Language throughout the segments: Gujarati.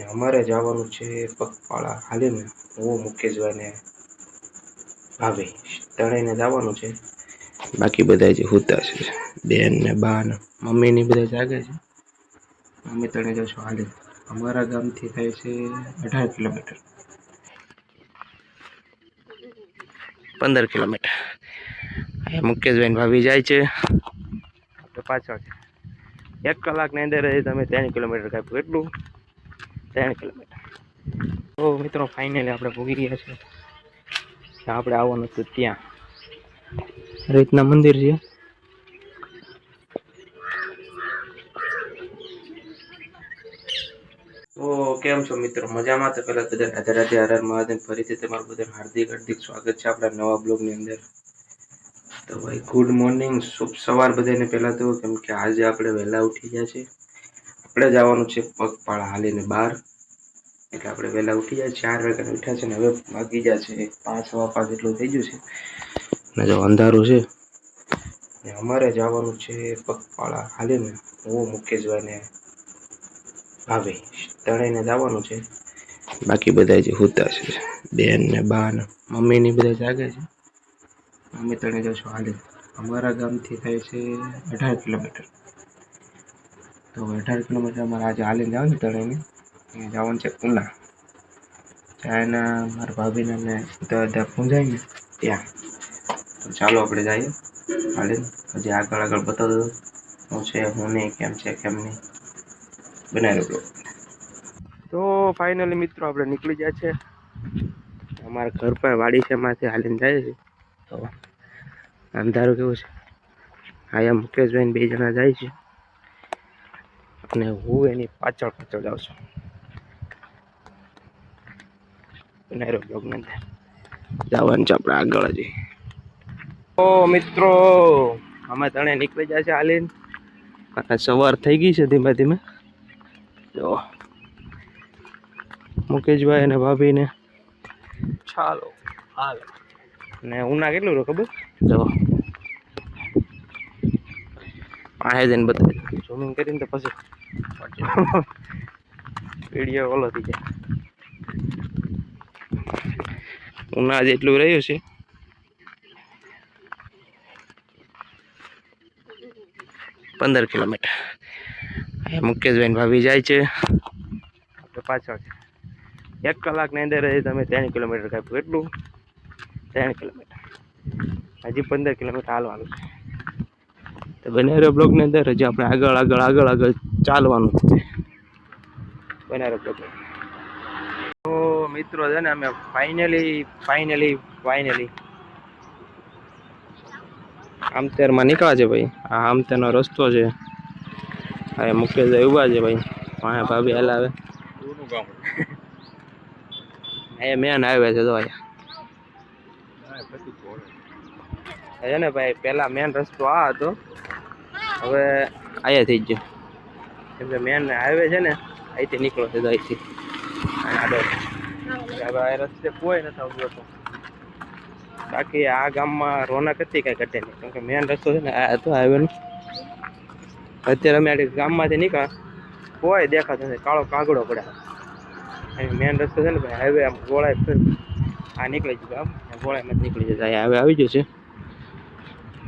અમારે જવાનું છે પગપાળા હાલીને હું મુકેશભાઈ ને ભાભી ત્રણેયને જવાનું છે. બાકી બધા જે હોતા છે બેન ને બા ને મમ્મી ની બધા જાગે છે. અમે ત્રણે જશું હાલી. અમારા ગામથી થાય છે 18 કિલોમીટર. 15 કિલોમીટર. મુકેશભાઈ ભાભી જાય છે પાછળ. 1 કલાકની અંદર તમે 3 કિલોમીટર કાપ્યું એટલું 3 કિલોમીટર. તો મિત્રો ફાઇનલી આપણે પહોંચી ગયા છે. આપણે આવવાનું હતું ત્યાં રીતના મંદિર છે. તો કેમ છો મિત્રો, મજામાં? તો પેલા બધા રાધે રાધે, હર હર મહાદેવ. ફરીથી તમારું બધા હાર્દિક હાર્દિક સ્વાગત છે આપણા નવા બ્લોગની અંદર. તો ભાઈ ગુડ મોર્નિંગ, શુભ સવાર બધાને. પહેલા તો કેમ કે આજે આપણે વહેલા ઉઠી ગયા છે. આપણે જવાનું છે પગપાળા હાલીને બહાર, એટલે આપણે વહેલા ઉઠી જાય. 4 વાગ્યા ઉઠ્યા છે ને હવે વાગી ગયા છે 5 સવા 5 જેટલું થઈ ગયું છે ને જો અંધારું છે. અમારે જવાનું છે પગપાળા હાલીને હું મુકેશભાઈ ને ભાભી ત્રણેયને જવાનું છે. બાકી બધા જે હોતા છે બેન ને બા ને મમ્મી ની બધા જાગે છે. અમે ત્રણે જશું હાલી. અમારા ગામથી થાય છે 18 કિલોમીટર. તો 18 કિલોમીટર અમારે આજે હાલીને જવાનું ને ત્રણેયને. અહીંયા જવાનું છે ઉના. ચાયના મારા ભાભીને ને બધા પૂંજાય ને ત્યાં. તો ચાલો આપણે જઈએ હાલીને. હજી આગળ આગળ બતાવતો હું છે હું નહીં, કેમ છે કેમ નહીં, બનાવી લો. તો ફાઇનલી મિત્રો આપણે નીકળી ગયા છે. અમારા ઘર પર વાડી છે, એમાંથી હાલીને જાય છે. તો અંધારું કેવું છે. આયા મુકેશભાઈ 2 જણા જાય છે અને હું એની પાછળ પાછળ જાઉં છું. જવાનું છે આપણે આગળ હજી. તો મિત્રો અમે ત્રણે નીકળી જાય છે હાલીને. સવાર થઈ ગઈ છે ધીમે ધીમે. જો મુકેશભાઈ અને ભાભીને ચાલો હાલ. ને ઉના કેટલું રહ્યું ખબર? જો પાસે જઈને બતાવી ઝૂમિંગ કરીને તો પછી વિડીયો ઓલો થઈ જાય. ઉના જેટલું રહ્યું છે. પંદર કિલોમીટર. મુકેશભાઈ ભાભી જાય છે પાછળ. 1 કલાકની અંદર તમે 3 કિલોમીટર કાપ્યું એટલું 3 કિલોમીટર. હજી 15 કિલોમીટર હાલવાનું છે. તો બનાવેલો બ્લોકની અંદર હજી આપણે આગળ આગળ આગળ આગળ ચાલવાનું છે. બનાવેલો બ્લોક. તો મિત્રો છે ને અમે ફાઇનલી આમતેરમાં નીકળ્યા છે ભાઈ. આ આમતેરનો રસ્તો છે. હા મુકેશભાઈ ઉભા છે ભાઈ. વાહે ભાભી હલાવે. અહીંયા મેન હાઈવે છે. તો અહીંયા છે ને ભાઈ, પેલા મેન રસ્તો આ હતો, હવે આયા થઈ ગયો. કેમ કે મેન હાઈવે છે ને અહીંથી નીકળો છે. અહીંથી હવે આ રસ્તે કોઈ નથી આવતું. બાકી આ ગામમાં રોનક હતી કઈ ઘટે નહીં, કેમ કે મેન રસ્તો છે ને આ હતો હાઈવેનો. અત્યારે અમે ગામમાંથી નીકળ્યા, કોઈ દેખાતું નથી, કાળો કાગડો પડે. મેન રસ્તો છે ને ભાઈ, હાઈવે આમ ગોળાય ફેર આ નીકળી ગયું ગામ, ગોળાયમાં નીકળી જશે. હાઈવે આવી ગયું છે.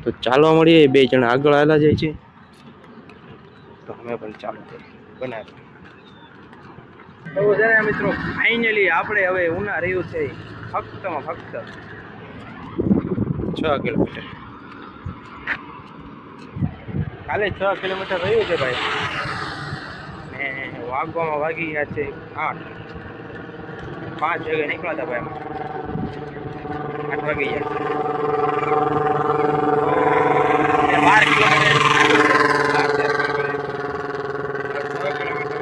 તો ચાલવા મળીએ. 2 જણા આગળ આવેલા જાય છે, તો અમે પણ ચાલુ બનાવી. તો જરા મિત્રો ફાઇનલી આપણે હવે ઉના રહ્યું છે ફક્તમાં ફક્ત 6 કિલોમીટર. કાલે 6 કિલોમીટર રહ્યું છે ભાઈ, ને વાગવામાં વાગી ગયા છે 8. 5 વાગે નીકળ્યા હતા ભાઈ, 8 વાગી ગયા. 12 કિલોમીટર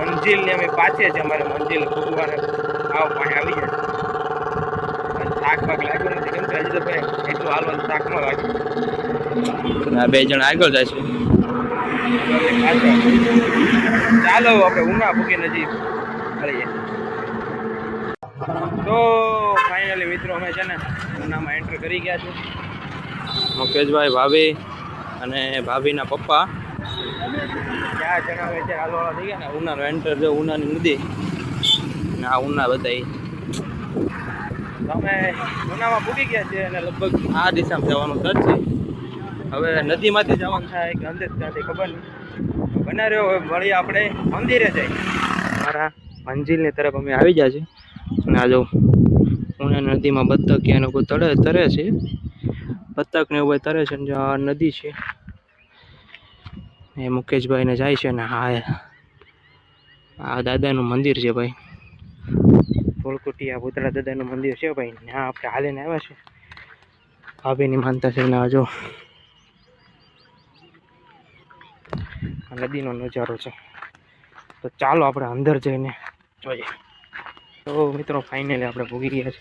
મંજિલ ને અમે પાછે છે. અમારે મંજિલ ભગવાન આવ પાણી આવી જાય. થાક ભાગ લાગ્યો નથી, કેમ કે હજી તો ભાઈ એટલું હાલવાનું થાકમાં લાગ્યું. આ 2 જણા આગળ જાય છે. ચાલો આપણે ઉના ભૂકી નજીક મળીએ. તો ફાઇનલી મિત્રો અમે છે ને ઉનામાં એન્ટર કરી ગયા છે. મુકેશભાઈ, ભાભી અને ભાભીના પપ્પા ક્યાં જણાવે છે હાલવાળા થઈ ગયા ને ઉનાનો એન્ટર જો ઉનાની નદી ને આ ઉના બધા તમે ઉનામાં પૂગી ગયા છે અને લગભગ આ દિશામાં જવાનું થશે. હવે નદીમાંથી જવાનું થાય કે અંદર ત્યાંથી ખબર નહીં. બના રહ્યો હવે વળી આપણે મંદિરે જઈએ. મારા મંજિલની તરફ અમે આવી ગયા છે અને આ જો ઉના નદીમાં બતક કે એનો કોઈ તરે છે. બતક ને એવું તરે છે ને આ નદી છે એ મુકેશભાઈને જાય છે ને આ દાદાનું મંદિર છે ભાઈ. ધોળકુટિયા ભૂતળા દાદાનું મંદિર છે ભાઈ. ત્યાં આપણે હાલીને આવ્યા છે. ભાભીની માનતા છે ને જો નદીનો નજારો છે. તો ચાલો આપણે અંદર જઈને જોઈએ. તો મિત્રો ફાઇનલી આપણે ભોગી ગયા છે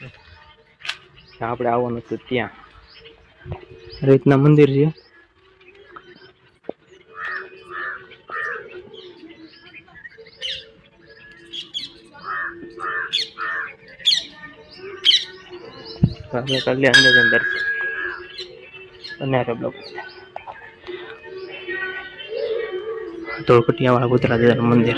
જ્યાં આપણે આવવાનું હતું ત્યાં રીતના મંદિર છે. આપણે કરી અંદર અને બ્લોક ધોળકુટિયા વાળા ભૂતળા દાદાનું મંદિર.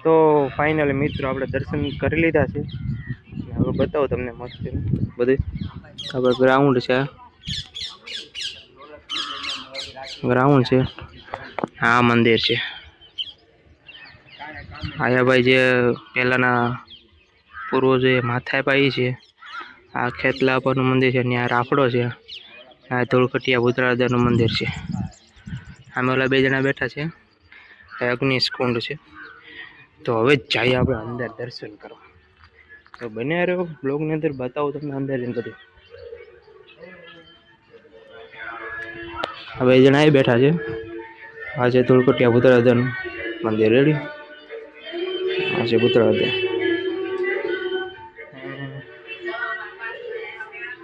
તો ફાઇનલી મિત્રો આપણે દર્શન કરી લીધા છે. હવે બતાવો તમને મસ્ત બધું. ખબર ગ્રાઉન્ડ છે, ગ્રાઉન્ડ છે. આ મંદિર છે. આયા ભાઈ જે પહેલાના પૂર્વજોએ માથાએ પાઈ છે. આ ખેતલા પરનું મંદિર છે. ત્યાં રાફડો છે. આ ધોળકટિયા ભૂતળા દાદાનું મંદિર છે. આમે ઓલા બે જણા બેઠા છે. અગ્નિશ કુંડ છે. તો હવે જ જઈએ આપણે અંદર દર્શન કરવા. તો બને રહ્યો બ્લોગની અંદર બતાવો તમને અંદર જઈને બધું. હવે એ જણા એ બેઠા છે. આ છે ધોળકટિયા ભૂતળા દાદાનું મંદિર. રેડી આ છે ભૂતળા દાદા.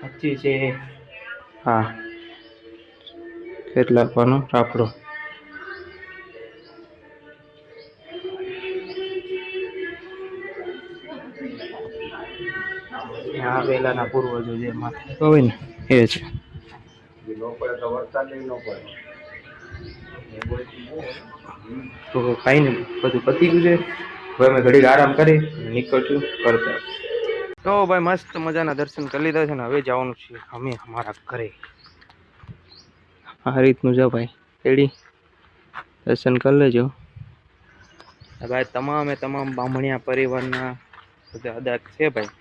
પછી છે હા ખેતલા પરનો રાફડો. આ પહેલાના પૂર્વજો જે માથે હોય ને એ છે. તો ફાઇનલી બધું પતી ગયું છે. હવે અમે ઘડીક આરામ કરી નીકળશું કરતા. તો ભાઈ મસ્ત મજાના દર્શન કરી લીધા છે ને હવે જવાનું છે અમે અમારા ઘરે. આ રીતનું છે ભાઈ. રેડી દર્શન કરી લેજો ભાઈ. તમામ બામણિયા પરિવારના બધા અદા છે ભાઈ.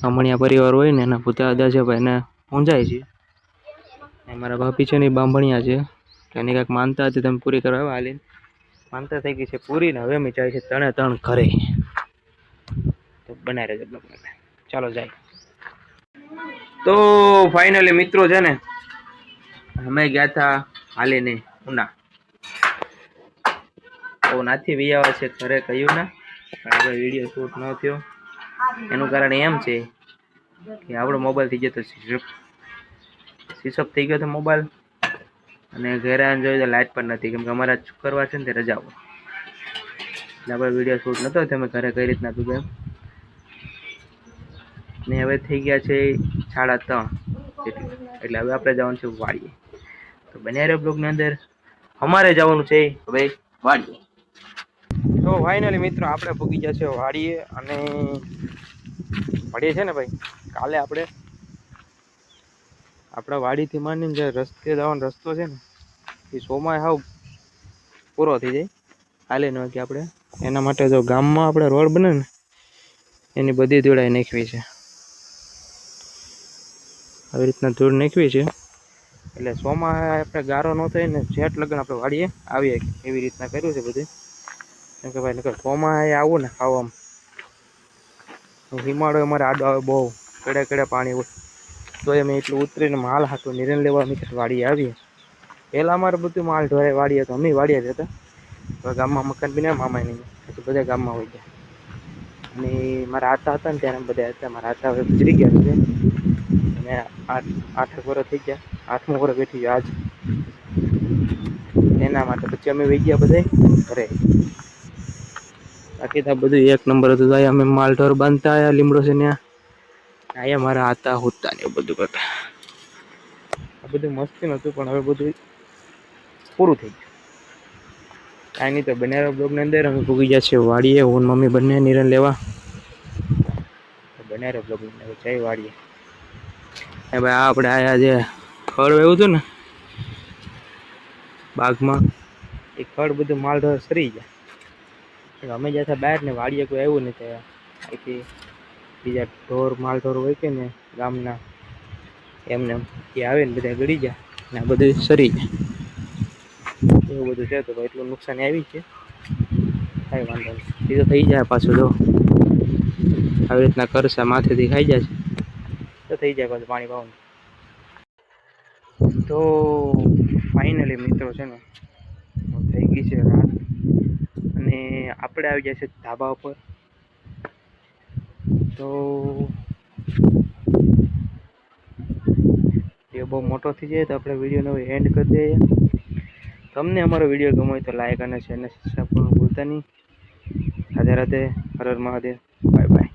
બામણિયા પરિવાર હોય ને એના પોતા અદા છે ભાઈ. એને ઊંઝાય છે. અમારા ભાભી છે ને બામણિયા છે. એની કાંઈક માનતા હતી તમે પૂરી કરવા હાલીને માનતા થઈ ગઈ છે પૂરી ને હવે અમે જાય છે ત્રણ ઘરે. તો બનાવી રહેજો બ્લોગને. ચાલો જાય. તો ફાઇનલી મિત્રો છે ને અમે ગયા હતા હાલીને ઉના. તો નાથી વિયાવા છે ઘરે કહ્યું ના આપણે વિડીયો શૂટ ન થયો. એનું કારણ એમ છે કે આપણો મોબાઈલ થઈ ગયો તો સ્વિચ ઓફ થઈ ગયો હતો મોબાઈલ. અને ઘરે આવીને જોયું તો લાઇટ પણ નથી કેમ કે અમારા શુક્રવાર છે ને તે રજાઓ એટલે આપણે વિડીયો શૂટ નહોતો થયો. અમે ઘરે કઈ રીતના હતું એમ. ને હવે થઈ ગયા છે 3:30 એટલે હવે આપણે જવાનું છે વાડીએ. તો બન્યા રહ્યો બ્લોગની અંદર. અમારે જવાનું છે હવે વાડીએ. તો ફાઇનલી મિત્રો આપણે પૂગી ગયા છે વાડીએ. અને વાડીએ છે ને ભાઈ કાલે આપણા વાડીથી માંડીને જે રસ્તે જવાનો રસ્તો છે ને એ સોમાં હાવ પૂરો થઈ જાય હાલે ન કે આપણે એના માટે જો ગામમાં આપણે રોડ બને ને એની બધી ધૂળાઈ નાખવી છે. આવી રીતના ધૂળ નાખવી છે એટલે સોમાં આપણે ગારો ન થાય ને જેટ લગન આપણે વાડીએ આવીએ એવી રીતના કર્યું છે બધું. કેમ કે ભાઈ નકર સોમાં આવું ને ખાવામાં હિમાળો અમારે આડો આવે બહુ કડે પાણી હોય તો અમે એટલું ઉતરીને માલ હાથું નિરણ લેવા અમે વાડીએ આવીએ. પહેલાં અમારે બધું માલ ઢોરે વાડીએ તો અમે વાડીએ જતા. તો ગામમાં મકાન બી ના મામાય નહીં પછી બધા ગામમાં હોય ગયા. અને મારા આતા હતા ને ત્યારે બધા હતા. મારા આતા હવે ગુજરી ગયા છે. અને 8 વર્ષ થઈ ગયા. 8મું વર્ષ બેઠી ગયો આજ એના માટે. પછી અમે વહી ગયા બધા ઘરે. બાકી તો બધું એક નંબર હતું. અમે માલ ઢોર બાંધતા આવ્યા લીમડો છે ત્યાં અહીંયા મારા હતા હોતા ને એવું બધું કરતા. આ બધું મસ્તી નહોતું પણ હવે બધું પૂરું થઈ ગયું. કાંઈ નહીં તો બનારો બ્લોગની અંદર અમે ભૂગી ગયા છે વાડીએ હું મમ્મી બંને નિરણ લેવા બનારો બ્લોગની અંદર જઈ વાડીએ. ભાઈ આપણે આયા જે ખડ એવું હતું ને બાગમાં એ ખડ બધું માલઢોર સરી ગયા. અમે જ્યાં બહાર ને વાડીએ કોઈ આવ્યું ને ત્યાં અહીંથી બીજા ઢોર માલઢોર હોય કે ને ગામના એમને એ આવે ને બધા ગળી જાય ને આ બધું સરી જાય એવું બધું છે. તો ભાઈ એટલું નુકસાન આવી છે કાંઈ વાંધો નહીં એ તો થઈ જાય પાછું. જો આવી રીતના કરશે માથેથી ખાઈ જાય તો થઈ જાય પાછું પાણી પાવાનું. તો ફાઇનલી મિત્રો છે ને થઈ ગઈ છે રાત અને આપણે આવી જાય છે ધાબા ઉપર. તો એ બહુ મોટો થઈ જાય તો આપણે વિડીયોનો એન્ડ કરી દઈએ. તમને અમારો વિડીયો ગમ્યો હોય તો લાઈક અને શેરને સબસ્ક્રાઈબ કરવાનું ભૂલતા નહીં. Radhe Radhe, Har Har Mahadev, bye bye.